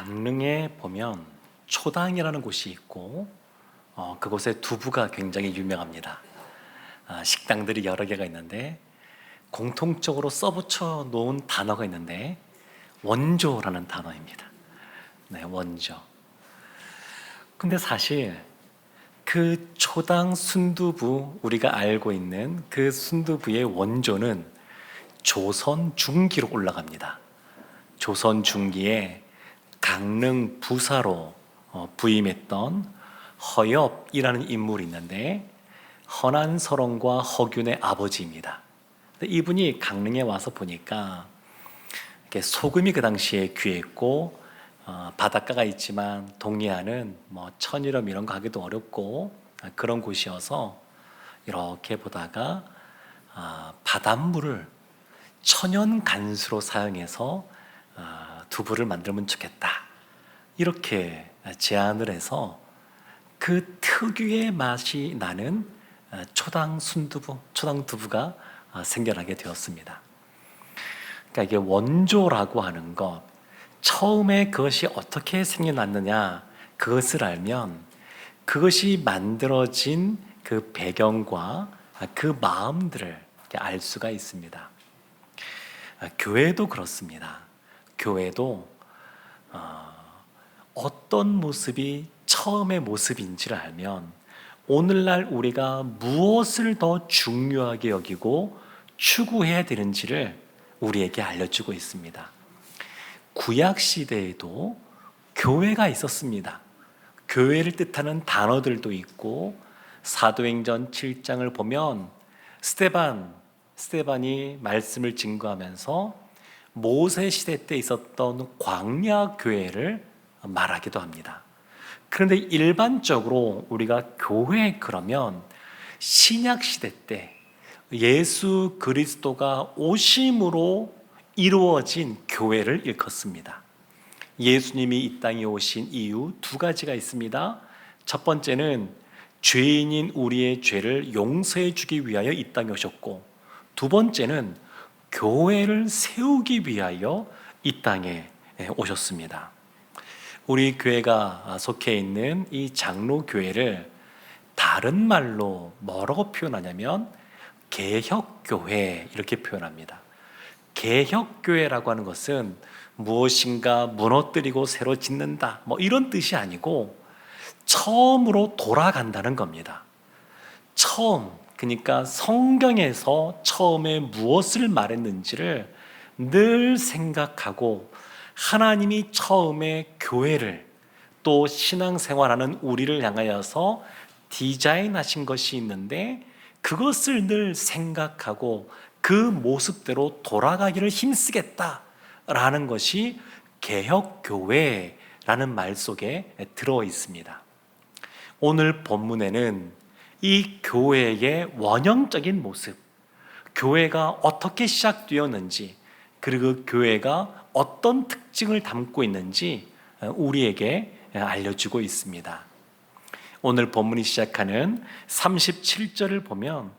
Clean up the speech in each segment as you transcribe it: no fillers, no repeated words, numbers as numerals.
강릉에 보면 초당이라는 곳이 있고 그곳에 두부가 굉장히 유명합니다. 식당들이 여러 개가 있는데 공통적으로 써붙여 놓은 단어가 있는데 원조라는 단어입니다. 네, 원조. 근데 사실 그 초당 순두부, 우리가 알고 있는 그 순두부의 원조는 조선 중기로 올라갑니다. 조선 중기에 강릉 부사로 부임했던 허엽이라는 인물이 있는데 허난설원과 허균의 아버지입니다. 이분이 강릉에 와서 보니까 소금이 그 당시에 귀했고 바닷가가 있지만 동해안은 천일염 이런 거 하기도 어렵고 그런 곳이어서 이렇게 보다가 바닷물을 천연 간수로 사용해서 두부를 만들면 좋겠다 이렇게 제안을 해서 그 특유의 맛이 나는 초당 순두부, 초당 두부가 생겨나게 되었습니다. 그러니까 이게 원조라고 하는 것, 처음에 그것이 어떻게 생겨났느냐 그것을 알면 그것이 만들어진 그 배경과 그 마음들을 알 수가 있습니다. 교회도 그렇습니다. 교회도 어떤 모습이 처음의 모습인지를 알면 오늘날 우리가 무엇을 더 중요하게 여기고 추구해야 되는지를 우리에게 알려주고 있습니다. 구약 시대에도 교회가 있었습니다. 교회를 뜻하는 단어들도 있고 사도행전 7장을 보면 스데반이 말씀을 증거하면서 모세 시대 때 있었던 광야 교회를 말하기도 합니다. 그런데 일반적으로 우리가 교회 그러면 신약 시대 때 예수 그리스도가 오심으로 이루어진 교회를 일컫습니다. 예수님이 이 땅에 오신 이유 두 가지가 있습니다. 첫 번째는 죄인인 우리의 죄를 용서해 주기 위하여 이 땅에 오셨고, 두 번째는 교회를 세우기 위하여 이 땅에 오셨습니다. 우리 교회가 속해 있는 이 장로교회를 다른 말로 뭐라고 표현하냐면 개혁교회 이렇게 표현합니다. 개혁교회라고 하는 것은 무엇인가 무너뜨리고 새로 짓는다 이런 뜻이 아니고 처음으로 돌아간다는 겁니다. 처음, 그러니까 성경에서 처음에 무엇을 말했는지를 늘 생각하고 하나님이 처음에 교회를 또 신앙생활하는 우리를 향하여서 디자인하신 것이 있는데 그것을 늘 생각하고 그 모습대로 돌아가기를 힘쓰겠다라는 것이 개혁교회라는 말 속에 들어 있습니다. 오늘 본문에는 이 교회의 원형적인 모습, 교회가 어떻게 시작되었는지, 그리고 그 교회가 어떤 특징을 담고 있는지 우리에게 알려주고 있습니다. 오늘 본문이 시작하는 37절을 보면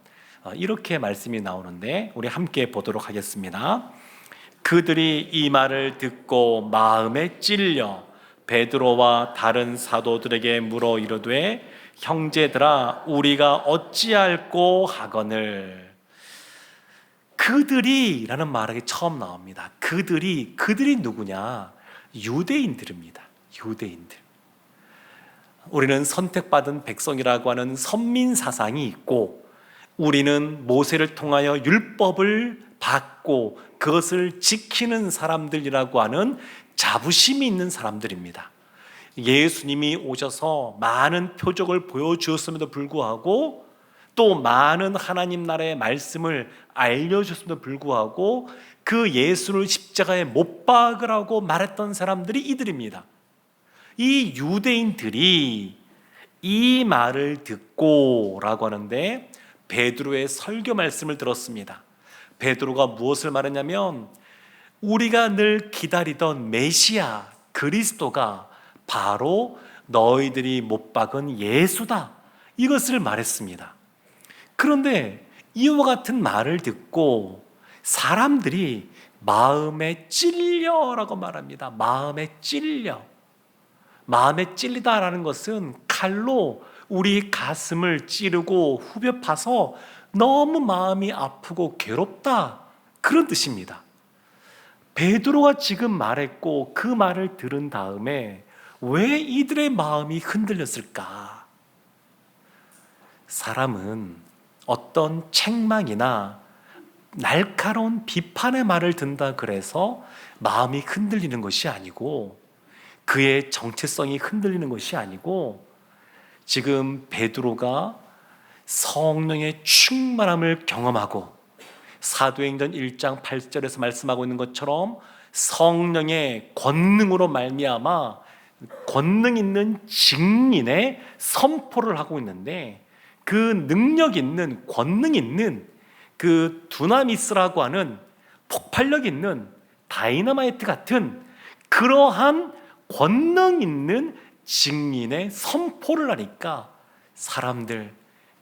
이렇게 말씀이 나오는데 우리 함께 보도록 하겠습니다. 그들이 이 말을 듣고 마음에 찔려 베드로와 다른 사도들에게 물어 이르되 형제들아 우리가 어찌할꼬 하거늘. 그들이라는 말이 처음 나옵니다. 그들이 누구냐? 유대인들입니다. 유대인들. 우리는 선택받은 백성이라고 하는 선민 사상이 있고 우리는 모세를 통하여 율법을 받고 그것을 지키는 사람들이라고 하는 자부심이 있는 사람들입니다. 예수님이 오셔서 많은 표적을 보여주었음에도 불구하고 또 많은 하나님 나라의 말씀을 알려주었음에도 불구하고 그 예수를 십자가에 못 박으라고 말했던 사람들이 이들입니다. 이 유대인들이 이 말을 듣고 라고 하는데 베드로의 설교 말씀을 들었습니다. 베드로가 무엇을 말했냐면 우리가 늘 기다리던 메시아 그리스도가 바로 너희들이 못 박은 예수다 이것을 말했습니다. 그런데 이와 같은 말을 듣고 사람들이 마음에 찔려라고 말합니다. 마음에 찔려. 마음에 찔리다라는 것은 칼로 우리 가슴을 찌르고 후벼 파서 너무 마음이 아프고 괴롭다, 그런 뜻입니다. 베드로가 지금 말했고 그 말을 들은 다음에 왜 이들의 마음이 흔들렸을까? 사람은 어떤 책망이나 날카로운 비판의 말을 듣는다 그래서 마음이 흔들리는 것이 아니고, 그의 정체성이 흔들리는 것이 아니고, 지금 베드로가 성령의 충만함을 경험하고 사도행전 1장 8절에서 말씀하고 있는 것처럼 성령의 권능으로 말미암아 권능 있는 증인의 선포를 하고 있는데, 그 능력 있는, 권능 있는 그 두나미스라고 하는 폭발력 있는 다이너마이트 같은 그러한 권능 있는 증인의 선포를 하니까 사람들,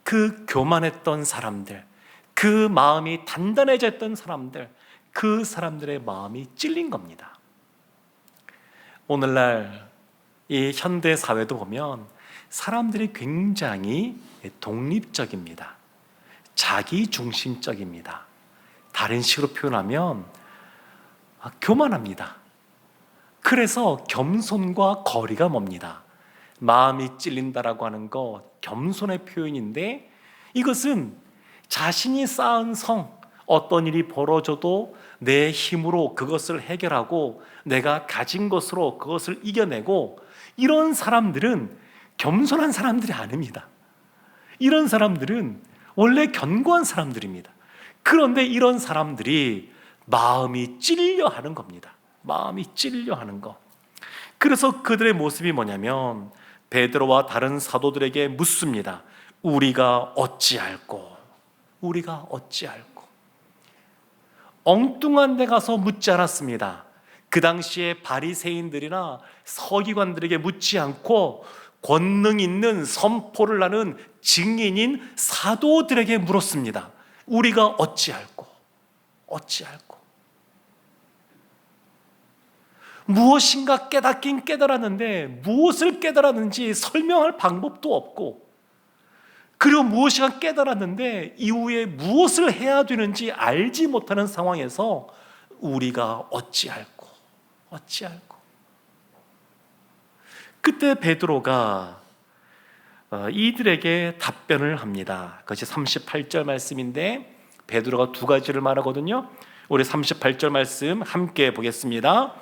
그 교만했던 사람들, 그 마음이 단단해졌던 사람들, 그 사람들의 마음이 찔린 겁니다. 오늘날 이 현대 사회도 보면 사람들이 굉장히 독립적입니다. 자기중심적입니다. 다른 식으로 표현하면 교만합니다. 그래서 겸손과 거리가 멉니다. 마음이 찔린다라고 하는 것, 겸손의 표현인데, 이것은 자신이 쌓은 성, 어떤 일이 벌어져도 내 힘으로 그것을 해결하고 내가 가진 것으로 그것을 이겨내고, 이런 사람들은 겸손한 사람들이 아닙니다. 이런 사람들은 원래 견고한 사람들입니다. 그런데 이런 사람들이 마음이 찔려 하는 겁니다. 마음이 찔려 하는 것. 그래서 그들의 모습이 뭐냐면 베드로와 다른 사도들에게 묻습니다. 우리가 어찌할꼬? 우리가 어찌할꼬? 엉뚱한 데 가서 묻지 않았습니다. 그 당시에 바리새인들이나 서기관들에게 묻지 않고 권능 있는 선포를 하는 증인인 사도들에게 물었습니다. 우리가 어찌할꼬? 어찌할꼬? 무엇인가 깨닫긴 깨달았는데 무엇을 깨달았는지 설명할 방법도 없고, 그리고 무엇인가 깨달았는데 이후에 무엇을 해야 되는지 알지 못하는 상황에서 우리가 어찌할꼬? 어찌할꼬? 그때 베드로가 이들에게 답변을 합니다. 그것이 38절 말씀인데 베드로가 두 가지를 말하거든요. 우리 38절 말씀 함께 보겠습니다.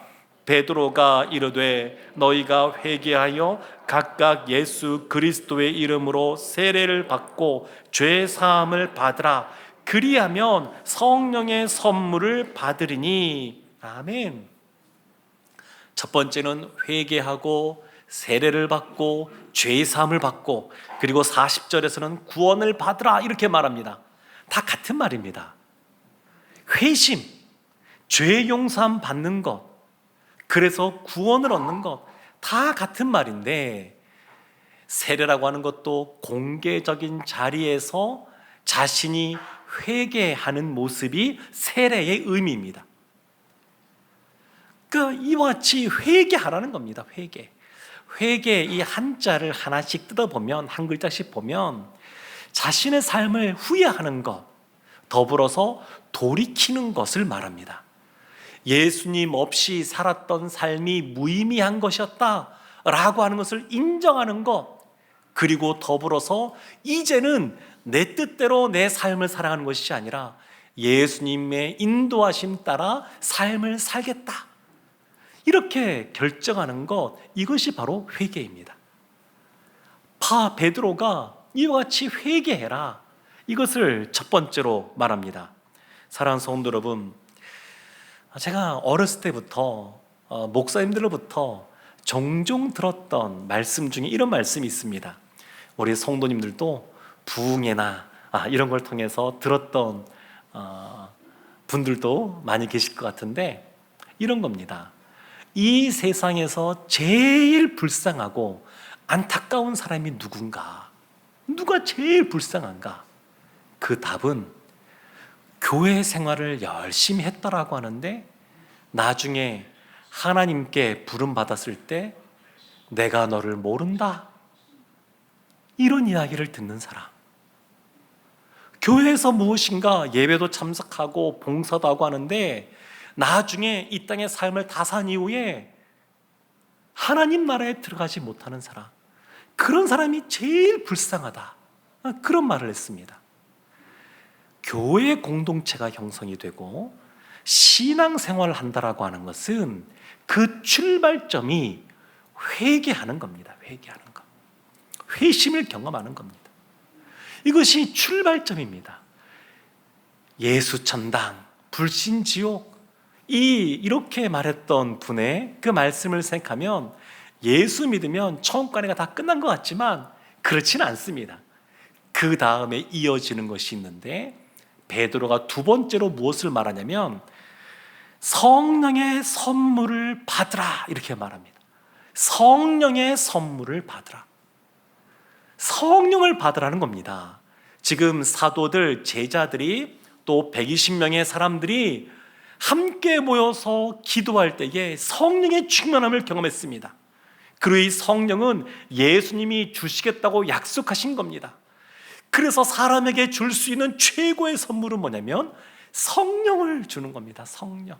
베드로가 이르되 너희가 회개하여 각각 예수 그리스도의 이름으로 세례를 받고 죄 사함을 받으라. 그리하면 성령의 선물을 받으리니. 아멘. 첫 번째는 회개하고 세례를 받고 죄 사함을 받고, 그리고 40절에서는 구원을 받으라 이렇게 말합니다. 다 같은 말입니다. 회심, 죄 용서함 받는 것, 그래서 구원을 얻는 것, 다 같은 말인데, 세례라고 하는 것도 공개적인 자리에서 자신이 회개하는 모습이 세례의 의미입니다. 그러니까 이와 같이 회개하라는 겁니다. 회개, 이 한자를 하나씩 뜯어보면, 한 글자씩 보면 자신의 삶을 후회하는 것, 더불어서 돌이키는 것을 말합니다. 예수님 없이 살았던 삶이 무의미한 것이었다 라고 하는 것을 인정하는 것, 그리고 더불어서 이제는 내 뜻대로 내 삶을 살아가는 것이 아니라 예수님의 인도하심 따라 삶을 살겠다, 이렇게 결정하는 것, 이것이 바로 회개입니다. 베드로가 이와 같이 회개해라, 이것을 첫 번째로 말합니다. 사랑하는 성도 여러분, 제가 어렸을 때부터 목사님들로부터 종종 들었던 말씀 중에 이런 말씀이 있습니다. 우리 성도님들도 부흥회나 이런 걸 통해서 들었던 분들도 많이 계실 것 같은데, 이런 겁니다. 이 세상에서 제일 불쌍하고 안타까운 사람이 누군가? 누가 제일 불쌍한가? 그 답은 교회 생활을 열심히 했다라고 하는데 나중에 하나님께 부름 받았을 때 내가 너를 모른다. 이런 이야기를 듣는 사람. 교회에서 무엇인가 예배도 참석하고 봉사도 하고 하는데 나중에 이 땅의 삶을 다 산 이후에 하나님 나라에 들어가지 못하는 사람, 그런 사람이 제일 불쌍하다. 그런 말을 했습니다. 교회 공동체가 형성이 되고 신앙생활을 한다라고 하는 것은 그 출발점이 회개하는 겁니다. 회개하는 것. 회심을 경험하는 겁니다. 이것이 출발점입니다. 예수천당, 불신지옥, 이렇게 말했던 분의 그 말씀을 생각하면 예수 믿으면 천국가내가 다 끝난 것 같지만 그렇지는 않습니다. 그 다음에 이어지는 것이 있는데 베드로가 두 번째로 무엇을 말하냐면 성령의 선물을 받으라 이렇게 말합니다. 성령의 선물을 받으라. 성령을 받으라는 겁니다. 지금 사도들, 제자들이 또 120명의 사람들이 함께 모여서 기도할 때에 성령의 충만함을 경험했습니다. 그리고 이 성령은 예수님이 주시겠다고 약속하신 겁니다. 그래서 사람에게 줄 수 있는 최고의 선물은 뭐냐면 성령을 주는 겁니다. 성령.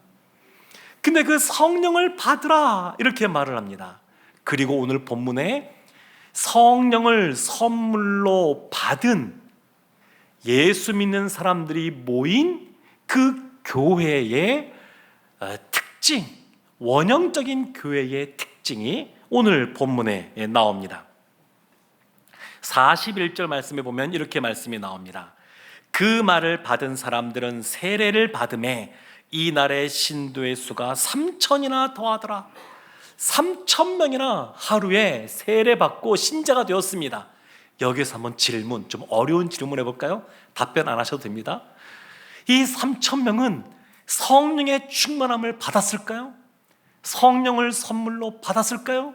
근데 그 성령을 받으라 이렇게 말을 합니다. 그리고 오늘 본문에 성령을 선물로 받은 예수 믿는 사람들이 모인 그 교회의 특징, 원형적인 교회의 특징이 오늘 본문에 나옵니다. 41절 말씀에 보면 이렇게 말씀이 나옵니다. 그 말을 받은 사람들은 세례를 받음에 이날의 신도의 수가 3,000이나 더하더라. 3,000명이나 하루에 세례받고 신자가 되었습니다. 여기서 한번 질문, 좀 어려운 질문 해볼까요? 답변 안 하셔도 됩니다. 이 3,000명은 성령의 충만함을 받았을까요? 성령을 선물로 받았을까요?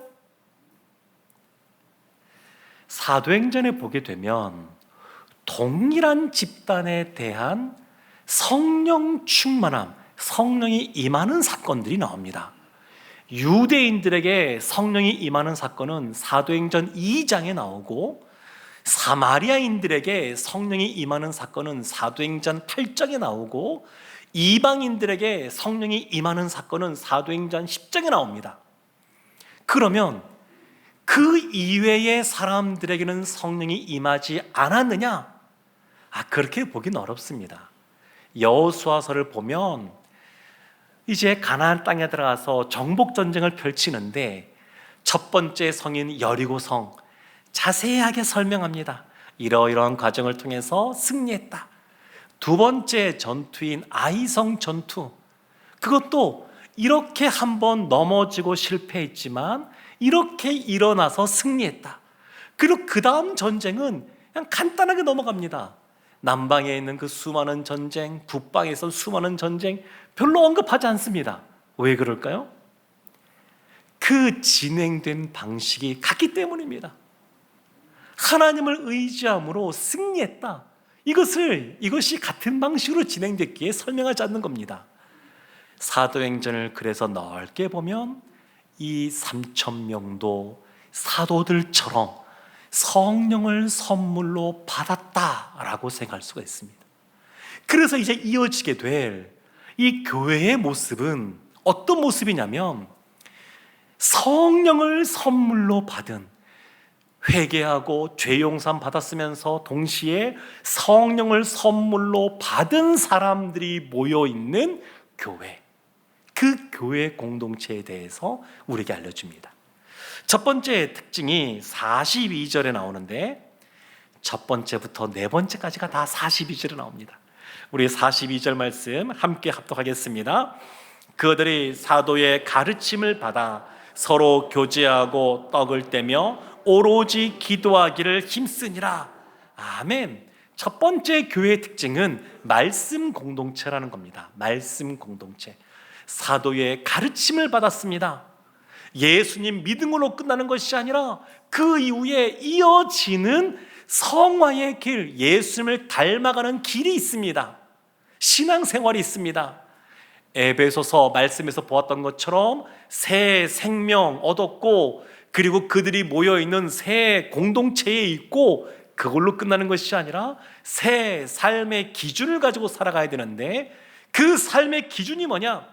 사도행전에 보게 되면 동일한 집단에 대한 성령 충만함, 성령이 임하는 사건들이 나옵니다. 유대인들에게 성령이 임하는 사건은 사도행전 2장에 나오고 사마리아인들에게 성령이 임하는 사건은 사도행전 8장에 나오고 이방인들에게 성령이 임하는 사건은 사도행전 10장에 나옵니다. 그러면 그 이외의 사람들에게는 성령이 임하지 않았느냐? 그렇게 보기는 어렵습니다. 여호수아서를 보면 이제 가나안 땅에 들어가서 정복 전쟁을 펼치는데 첫 번째 성인 여리고성 자세하게 설명합니다. 이러이러한 과정을 통해서 승리했다. 두 번째 전투인 아이성 전투, 그것도 이렇게 한번 넘어지고 실패했지만 이렇게 일어나서 승리했다. 그리고 그 다음 전쟁은 그냥 간단하게 넘어갑니다. 남방에 있는 그 수많은 전쟁, 북방에서 수많은 전쟁 별로 언급하지 않습니다. 왜 그럴까요? 그 진행된 방식이 같기 때문입니다. 하나님을 의지함으로 승리했다. 이것이 같은 방식으로 진행됐기에 설명하지 않는 겁니다. 사도행전을 그래서 넓게 보면 이 3,000명도 사도들처럼 성령을 선물로 받았다라고 생각할 수가 있습니다. 그래서 이제 이어지게 될 이 교회의 모습은 어떤 모습이냐면 성령을 선물로 받은, 회개하고 죄 용서함 받았으면서 동시에 성령을 선물로 받은 사람들이 모여 있는 교회, 그 교회 공동체에 대해서 우리에게 알려줍니다. 첫 번째 특징이 42절에 나오는데 첫 번째부터 네 번째까지가 다 42절에 나옵니다. 우리 42절 말씀 함께 합독하겠습니다. 그들이 사도의 가르침을 받아 서로 교제하고 떡을 떼며 오로지 기도하기를 힘쓰니라. 아멘. 첫 번째 교회의 특징은 말씀 공동체라는 겁니다. 말씀 공동체. 사도의 가르침을 받았습니다. 예수님 믿음으로 끝나는 것이 아니라 그 이후에 이어지는 성화의 길, 예수님을 닮아가는 길이 있습니다. 신앙생활이 있습니다. 에베소서 말씀에서 보았던 것처럼 새 생명 얻었고 그리고 그들이 모여있는 새 공동체에 있고 그걸로 끝나는 것이 아니라 새 삶의 기준을 가지고 살아가야 되는데 그 삶의 기준이 뭐냐?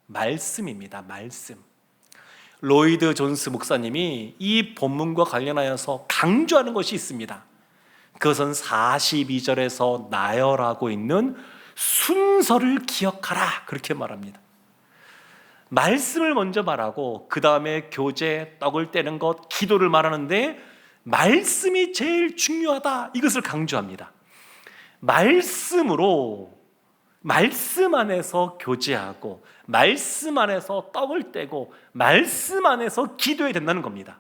말씀입니다. 말씀. 로이드 존스 목사님이 이 본문과 관련하여서 강조하는 것이 있습니다. 그것은 42절에서 나열하고 있는 순서를 기억하라, 그렇게 말합니다. 말씀을 먼저 말하고 그 다음에 교제, 떡을 떼는 것, 기도를 말하는데 말씀이 제일 중요하다, 이것을 강조합니다. 말씀으로, 말씀 안에서 교제하고 말씀 안에서 떡을 떼고 말씀 안에서 기도해야 된다는 겁니다.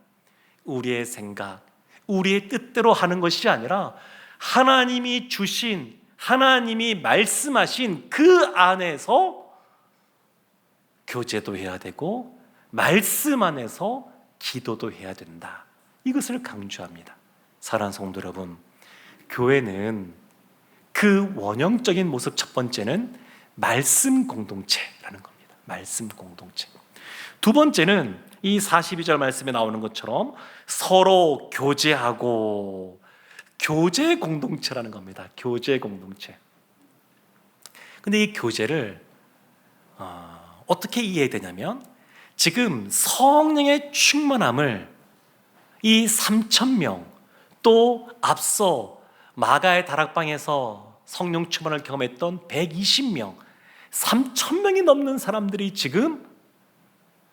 우리의 생각, 우리의 뜻대로 하는 것이 아니라 하나님이 주신, 하나님이 말씀하신 그 안에서 교제도 해야 되고 말씀 안에서 기도도 해야 된다, 이것을 강조합니다. 사랑하는 성도 여러분, 교회는 그 원형적인 모습, 첫 번째는 말씀 공동체라는 겁니다. 말씀 공동체. 두 번째는 이 42절 말씀에 나오는 것처럼 서로 교제하고 교제 공동체라는 겁니다. 교제 공동체. 근데 이 교제를 어떻게 이해해야 되냐면, 지금 성령의 충만함을 이 3,000명, 또 앞서 마가의 다락방에서 성령 충만을 경험했던 120명, 3,000명이 넘는 사람들이 지금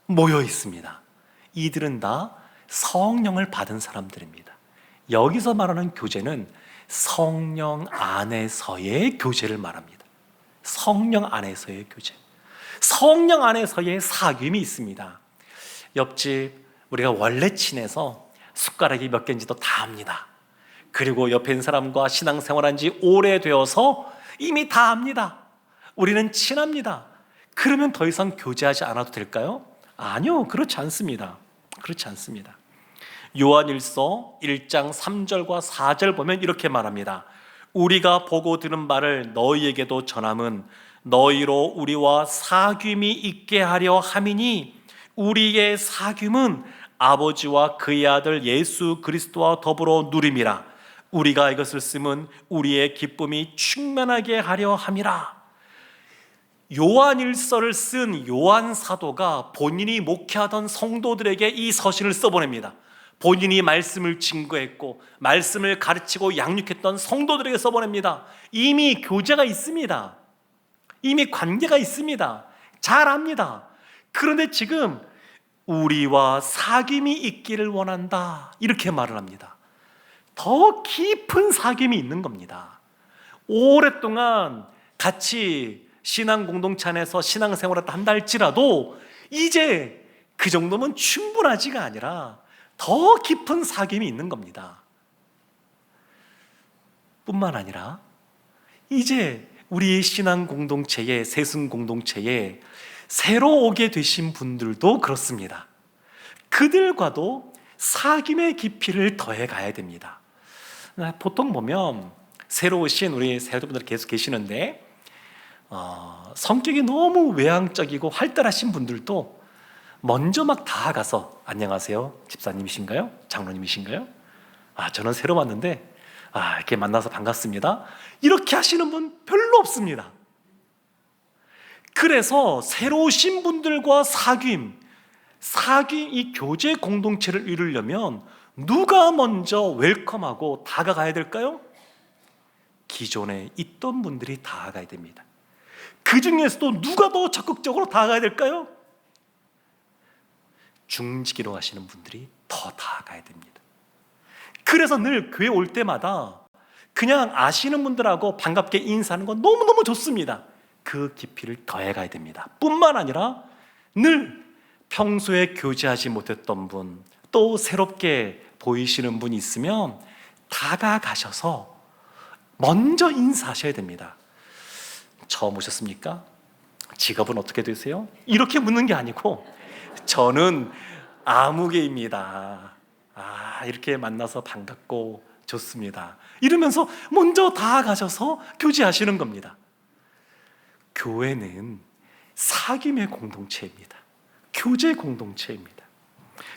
모여 있습니다. 이들은 다 성령을 받은 사람들입니다. 여기서 말하는 교제는 성령 안에서의 교제를 말합니다. 성령 안에서의 교제. 성령 안에서의 사귐이 있습니다. 옆집 우리가 원래 친해서 숟가락이 몇 개인지도 다 압니다. 그리고 옆에 있는 사람과 신앙생활한 지 오래되어서 이미 다 압니다. 우리는 친합니다. 그러면 더 이상 교제하지 않아도 될까요? 아니요, 그렇지 않습니다. 그렇지 않습니다. 요한일서 1장 3절과 4절 보면 이렇게 말합니다. 우리가 보고 들은 말을 너희에게도 전함은 너희로 우리와 사귐이 있게 하려 함이니 우리의 사귐은 아버지와 그의 아들 예수 그리스도와 더불어 누림이라. 우리가 이것을 쓰면 우리의 기쁨이 충만하게 하려 함이라. 요한일서를 쓴 요한 사도가 본인이 목회하던 성도들에게 이 서신을 써보냅니다. 본인이 말씀을 증거했고 말씀을 가르치고 양육했던 성도들에게 써보냅니다. 이미 교제가 있습니다. 이미 관계가 있습니다. 잘 압니다. 그런데 지금 우리와 사귐이 있기를 원한다, 이렇게 말을 합니다. 더 깊은 사귐이 있는 겁니다. 오랫동안 같이 신앙 공동체 안에서 신앙생활을 한다 할지라도 이제 그 정도면 충분하지가 아니라 더 깊은 사귐이 있는 겁니다. 뿐만 아니라 이제 우리 신앙 공동체에, 세승 공동체에 새로 오게 되신 분들도 그렇습니다. 그들과도 사귐의 깊이를 더해 가야 됩니다. 보통 보면 새로 오신 우리 세도분들 계속 계시는데 성격이 너무 외향적이고 활달하신 분들도 먼저 막 다가가서 안녕하세요, 집사님이신가요? 장로님이신가요? 저는 새로 왔는데 이렇게 만나서 반갑습니다, 이렇게 하시는 분 별로 없습니다. 그래서 새로 오신 분들과 사귐, 이 교제 공동체를 이루려면 누가 먼저 웰컴하고 다가가야 될까요? 기존에 있던 분들이 다가가야 됩니다. 그 중에서도 누가 더 적극적으로 다가가야 될까요? 중직기로 하시는 분들이 더 다가가야 됩니다. 그래서 늘 교회 올 때마다 그냥 아시는 분들하고 반갑게 인사하는 건 너무너무 좋습니다. 그 깊이를 더해가야 됩니다. 뿐만 아니라 늘 평소에 교제하지 못했던 분, 또 새롭게 보이시는 분이 있으면 다가가셔서 먼저 인사하셔야 됩니다. 처음 오셨습니까? 직업은 어떻게 되세요? 이렇게 묻는 게 아니고 저는 아무개입니다. 이렇게 만나서 반갑고 좋습니다, 이러면서 먼저 다가가셔서 교제하시는 겁니다. 교회는 사귐의 공동체입니다. 교제 공동체입니다.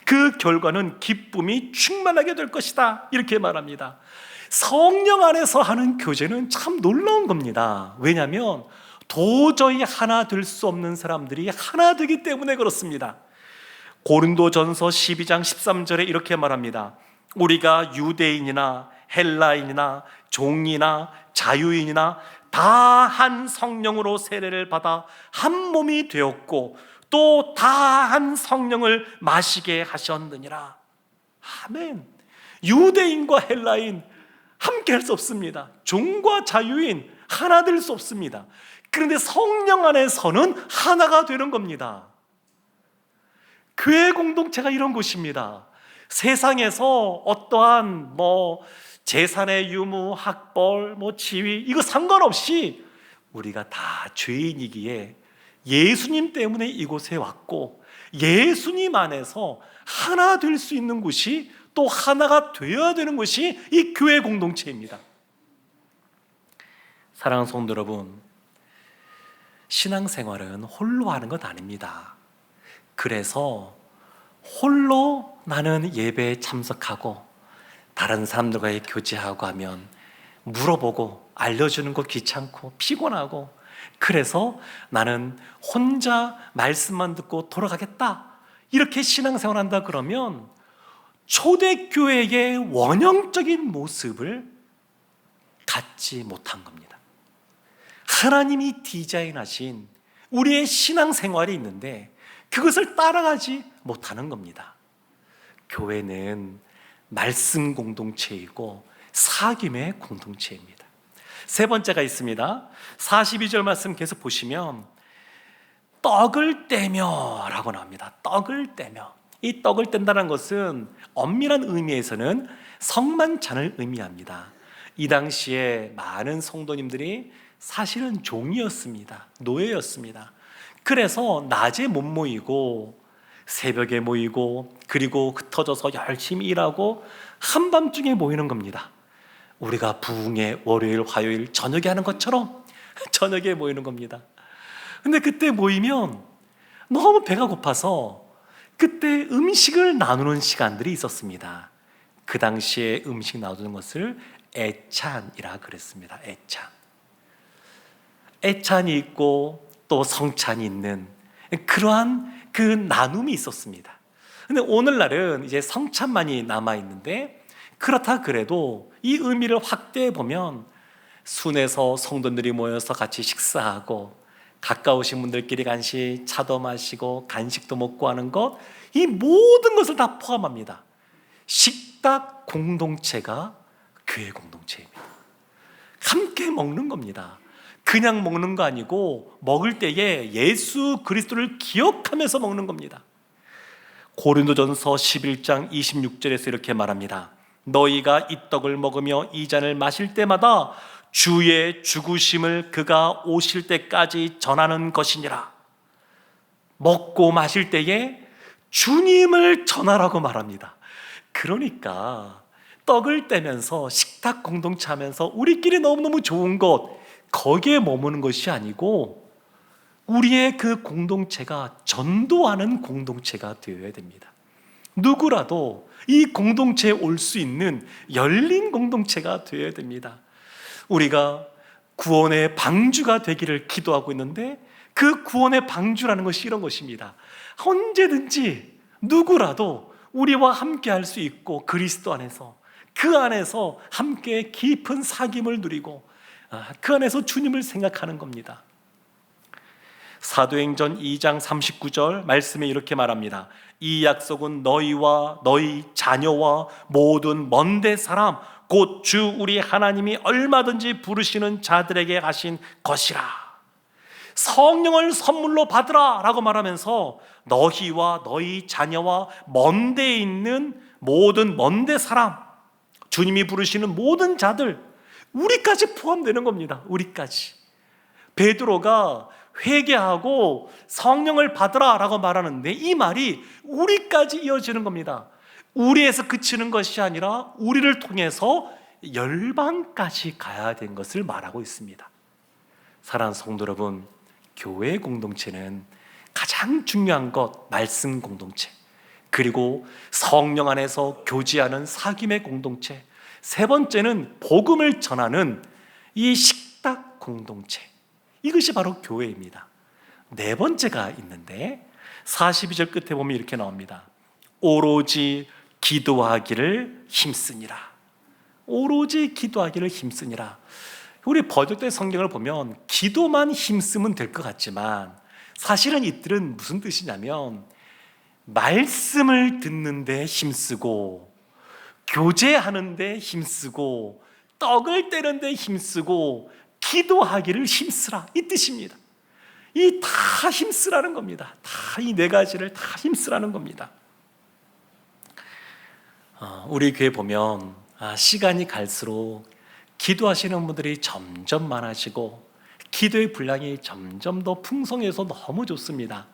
그 결과는 기쁨이 충만하게 될 것이다, 이렇게 말합니다. 성령 안에서 하는 교제는 참 놀라운 겁니다. 왜냐하면 도저히 하나 될 수 없는 사람들이 하나 되기 때문에 그렇습니다. 고린도전서 12장 13절에 이렇게 말합니다. 우리가 유대인이나 헬라인이나 종이나 자유인이나 다 한 성령으로 세례를 받아 한 몸이 되었고 또 다 한 성령을 마시게 하셨느니라. 아멘. 유대인과 헬라인 함께 할 수 없습니다. 종과 자유인 하나 될 수 없습니다. 그런데 성령 안에서는 하나가 되는 겁니다. 교회 공동체가 이런 곳입니다. 세상에서 어떠한 재산의 유무, 학벌, 지위 이거 상관없이 우리가 다 죄인이기에 예수님 때문에 이곳에 왔고 예수님 안에서 하나 될 수 있는 곳이 또 하나가 되어야 되는 것이 이 교회 공동체입니다. 사랑하는 성도 여러분, 신앙생활은 홀로 하는 것 아닙니다. 그래서 홀로 나는 예배에 참석하고 다른 사람들과의 교제하고 하면 물어보고 알려주는 거 귀찮고 피곤하고 그래서 나는 혼자 말씀만 듣고 돌아가겠다, 이렇게 신앙생활 한다 그러면 초대교회의 원형적인 모습을 갖지 못한 겁니다. 하나님이 디자인하신 우리의 신앙생활이 있는데 그것을 따라가지 못하는 겁니다. 교회는 말씀 공동체이고 사귐의 공동체입니다. 세 번째가 있습니다. 42절 말씀 계속 보시면 떡을 떼며 라고 나옵니다. 떡을 떼며. 이 떡을 뗀다는 것은 엄밀한 의미에서는 성만찬을 의미합니다. 이 당시에 많은 성도님들이 사실은 종이었습니다. 노예였습니다. 그래서 낮에 못 모이고 새벽에 모이고 그리고 흩어져서 열심히 일하고 한밤중에 모이는 겁니다. 우리가 부흥회 월요일 화요일 저녁에 하는 것처럼 저녁에 모이는 겁니다. 근데 그때 모이면 너무 배가 고파서 그때 음식을 나누는 시간들이 있었습니다. 그 당시에 음식 나누는 것을 애찬이라 그랬습니다. 애찬이 있고 또 성찬이 있는 그러한 그 나눔이 있었습니다. 근데 오늘날은 이제 성찬만이 남아있는데 그렇다 그래도 이 의미를 확대해 보면 순에서 성도들이 모여서 같이 식사하고 가까우신 분들끼리 간식 차도 마시고 간식도 먹고 하는 것, 이 모든 것을 다 포함합니다. 식탁 공동체가 교회 공동체입니다. 함께 먹는 겁니다. 그냥 먹는 거 아니고 먹을 때에 예수 그리스도를 기억하면서 먹는 겁니다. 고린도전서 11장 26절에서 이렇게 말합니다. 너희가 이 떡을 먹으며 이 잔을 마실 때마다 주의 죽으심을 그가 오실 때까지 전하는 것이니라. 먹고 마실 때에 주님을 전하라고 말합니다. 그러니까 떡을 떼면서 식탁 공동체 하면서 우리끼리 너무너무 좋은 것 거기에 머무는 것이 아니고 우리의 그 공동체가 전도하는 공동체가 되어야 됩니다. 누구라도 이 공동체에 올 수 있는 열린 공동체가 되어야 됩니다. 우리가 구원의 방주가 되기를 기도하고 있는데 그 구원의 방주라는 것이 이런 것입니다. 언제든지 누구라도 우리와 함께 할 수 있고 그리스도 안에서 그 안에서 함께 깊은 사귐을 누리고 그 안에서 주님을 생각하는 겁니다. 사도행전 2장 39절 말씀에 이렇게 말합니다. 이 약속은 너희와 너희 자녀와 모든 먼데 사람 곧 주 우리 하나님이 얼마든지 부르시는 자들에게 하신 것이라. 성령을 선물로 받으라 라고 말하면서 너희와 너희 자녀와 먼데 있는 모든 먼데 사람, 주님이 부르시는 모든 자들, 우리까지 포함되는 겁니다. 우리까지. 베드로가 회개하고 성령을 받으라 라고 말하는데 이 말이 우리까지 이어지는 겁니다. 우리에서 그치는 것이 아니라 우리를 통해서 열방까지 가야 된 것을 말하고 있습니다. 사랑하는 성도 여러분, 교회 공동체는 가장 중요한 것 말씀 공동체, 그리고 성령 안에서 교제하는 사귐의 공동체, 세 번째는 복음을 전하는 이 식탁 공동체, 이것이 바로 교회입니다. 네 번째가 있는데 42절 끝에 보면 이렇게 나옵니다. 오로지 기도하기를 힘쓰니라. 오로지 기도하기를 힘쓰니라. 우리 번역된 성경을 보면 기도만 힘쓰면 될 것 같지만 사실은 이들은 무슨 뜻이냐면 말씀을 듣는 데 힘쓰고 교제하는 데 힘쓰고 떡을 떼는 데 힘쓰고 기도하기를 힘쓰라, 이 뜻입니다. 이 다 힘쓰라는 겁니다. 다 이 네 가지를 다 힘쓰라는 겁니다. 우리 교회 보면 시간이 갈수록 기도하시는 분들이 점점 많아지고 기도의 분량이 점점 더 풍성해서 너무 좋습니다.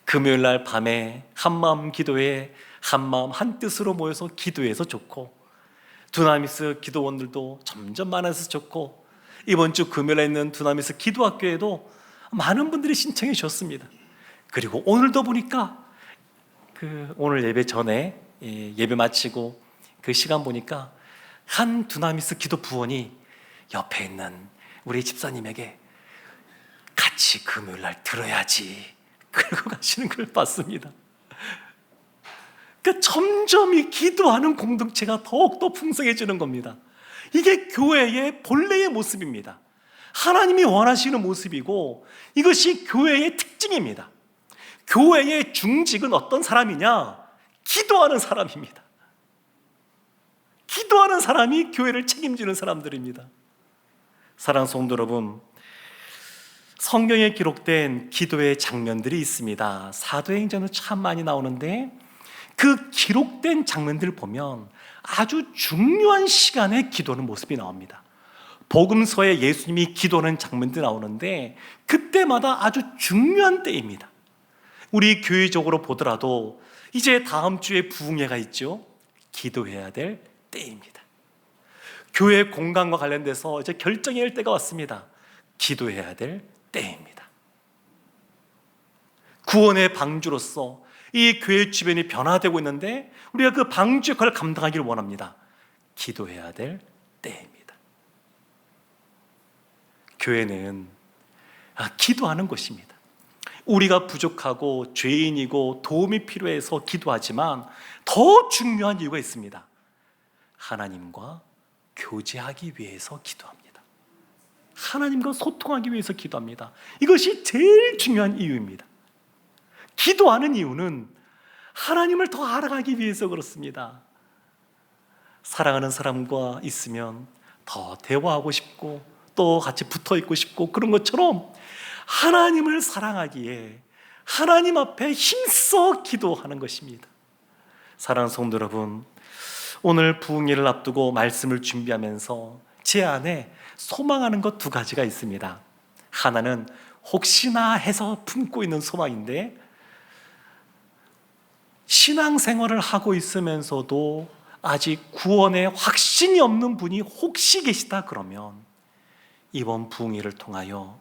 금요일 날 밤에 한마음 기도회, 한마음 한뜻으로 모여서 기도해서 좋고, 두나미스 기도원들도 점점 많아서 좋고, 이번 주 금요일에 있는 두나미스 기도학교에도 많은 분들이 신청해 주셨습니다. 그리고 오늘도 보니까 오늘 예배 전에 예배 마치고 그 시간 보니까 한 두나미스 기도 부원이 옆에 있는 우리 집사님에게 같이 금요일 날 들어야지 그러고 가시는 걸 봤습니다. 그러니까 점점 이 기도하는 공동체가 더욱더 풍성해지는 겁니다. 이게 교회의 본래의 모습입니다. 하나님이 원하시는 모습이고 이것이 교회의 특징입니다. 교회의 중직은 어떤 사람이냐? 기도하는 사람입니다. 기도하는 사람이 교회를 책임지는 사람들입니다. 사랑하는 성도 여러분, 성경에 기록된 기도의 장면들이 있습니다. 사도행전은 참 많이 나오는데 그 기록된 장면들을 보면 아주 중요한 시간에 기도하는 모습이 나옵니다. 복음서에 예수님이 기도하는 장면들이 나오는데 그때마다 아주 중요한 때입니다. 우리 교회적으로 보더라도 이제 다음 주에 부흥회가 있죠. 기도해야 될 때입니다. 교회 공간과 관련돼서 이제 결정해야 할 때가 왔습니다. 기도해야 될 때입니다. 구원의 방주로서 이 교회 주변이 변화되고 있는데 우리가 그 방주 역할을 감당하기를 원합니다. 기도해야 될 때입니다. 교회는 기도하는 곳입니다. 우리가 부족하고 죄인이고 도움이 필요해서 기도하지만 더 중요한 이유가 있습니다. 하나님과 교제하기 위해서 기도합니다. 하나님과 소통하기 위해서 기도합니다. 이것이 제일 중요한 이유입니다. 기도하는 이유는 하나님을 더 알아가기 위해서 그렇습니다. 사랑하는 사람과 있으면 더 대화하고 싶고 또 같이 붙어 있고 싶고 그런 것처럼 하나님을 사랑하기에 하나님 앞에 힘써 기도하는 것입니다. 사랑하는 성도 여러분, 오늘 부흥회를 앞두고 말씀을 준비하면서 제 안에 소망하는 것 두 가지가 있습니다. 하나는 혹시나 해서 품고 있는 소망인데, 신앙생활을 하고 있으면서도 아직 구원에 확신이 없는 분이 혹시 계시다 그러면 이번 부흥회를 통하여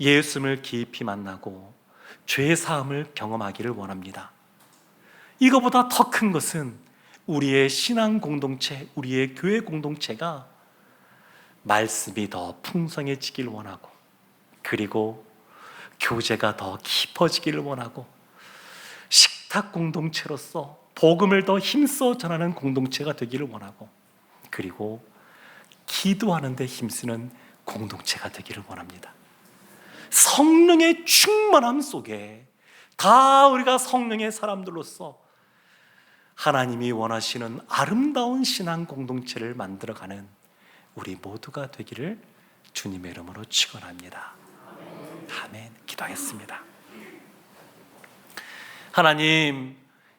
예수님을 깊이 만나고 죄 사함을 경험하기를 원합니다. 이거보다 더 큰 것은 우리의 신앙 공동체, 우리의 교회 공동체가 말씀이 더 풍성해지길 원하고, 그리고 교제가 더 깊어지기를 원하고, 식탁 공동체로서 복음을 더 힘써 전하는 공동체가 되기를 원하고, 그리고 기도하는 데 힘쓰는 공동체가 되기를 원합니다. 성령의 충만함 속에 다 우리가 성령의 사람들로서 하나님이 원하시는 아름다운 신앙 공동체를 만들어가는 우리 모두가 되기를 주님의 이름으로 축원합니다. 아멘. 기도하겠습니다. 하나님,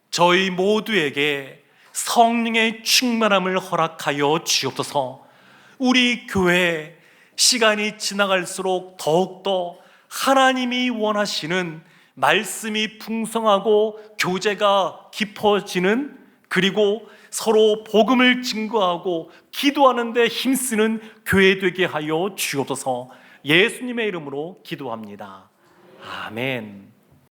저희 모두에게 성령의 충만함을 허락하여 주옵소서. 우리 교회 시간이 지나갈수록 더욱더 하나님이 원하시는 말씀이 풍성하고 교제가 깊어지는, 그리고 서로 복음을 증거하고 기도하는 데 힘쓰는 교회 되게 하여 주옵소서. 예수님의 이름으로 기도합니다. 아멘.